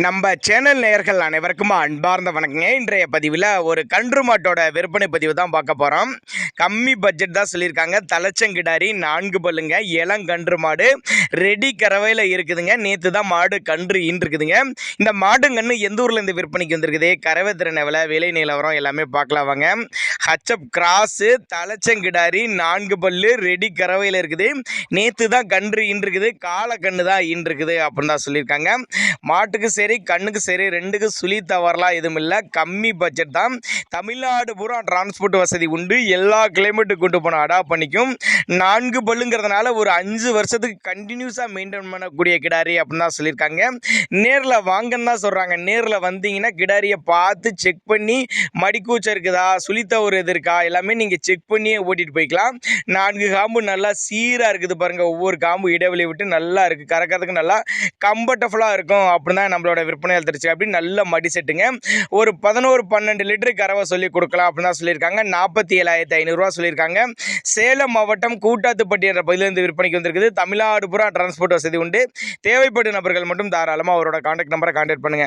நம்ம சேனல் நேயர்கள் அனைவருக்கும் அன்பார்ந்த வணக்கங்க. இன்றைய பதிவில் ஒரு கன்று மாட்டோட விற்பனை பதிவு தான் பார்க்க போகிறோம். கம்மி பட்ஜெட் தான் சொல்லியிருக்காங்க. தலைச்சங்கிடாரி 4 பல்லுங்க, இளங்கன்று மாடு ரெடி கறவையில் இருக்குதுங்க. நேற்று தான் மாடு கன்று ஈன்றுக்குதுங்க. இந்த மாடுங்கன்று எந்த ஊர்லேருந்து விற்பனைக்கு வந்திருக்குது, கறவை திறன் எவ்வளோ, விலை நிலவரம் எல்லாமே பார்க்கலாம் வாங்க. ஹச்எப் கிராஸு தலைச்சங்கிடாரி 4 பல்லு ரெடி கறவையில் இருக்குது. நேற்று தான் கன்று ஈன்றுக்குது, காலை கன்று தான் ஈன்றுக்குது அப்படின்னு தான் சொல்லியிருக்காங்க. மாட்டுக்கு சரி கண்ணுக்கு சரி ரெண்டுக்கும் சுழி தவறலாம் எதுவும் இல்லை. கம்மி பட்ஜெட் தான். தமிழ்நாடு பூரா டிரான்ஸ்போர்ட் வசதி உண்டு. எல்லா கிளைமேட்டுக்கு கொண்டு போன அடாப்ட் பண்ணிக்கும். 4 பல்லுங்கிறதுனால ஒரு 5 வருஷத்துக்கு கண்டினியூஸாக மெயின்டைன் பண்ணக்கூடிய கிடாரி அப்படின்னு தான் சொல்லியிருக்காங்க. நேரில் வாங்கன்னு தான் சொல்கிறாங்க. நேரில் வந்தீங்கன்னா கிடாரியை பார்த்து செக் பண்ணி மடிக்கூச்சம் இருக்குதா, சுழித்தவறு எது இருக்கா எல்லாமே நீங்கள் செக் பண்ணியே ஓட்டிகிட்டு போய்க்கலாம். 4 காம்பு நல்லா சீராக இருக்குது பாருங்கள். ஒவ்வொரு காம்பு இடைவெளி விட்டு நல்லா இருக்குது. கறக்கிறதுக்கு நல்லா கம்ஃபர்டபுளாக இருக்கும் அப்படின்னு தான் நம்மளோட விற்பனையாளர் தெரிச்சு. அப்படி நல்ல மடி செட்டுங்க. ஒரு 11-12 லிட்டரு கறவை சொல்லி கொடுக்கலாம் அப்படின்னு தான் சொல்லியிருக்காங்க. 47,500 சொல்லியிருக்காங்க. சேலம் மாவட்டம் கூட்டாத்துப்பட்டி என்ற பகுதியிலிருந்து விற்பனைக்கு வந்திருக்குது. தமிழ்நாடு பூரா டிரான்ஸ்போர்ட் வசதி உண்டு. தேவைப்படும் நபர்கள் மட்டும் தாராளமாக அவரோட கான்டாக்ட் நம்பரை கான்டாக்ட் பண்ணுங்கள்.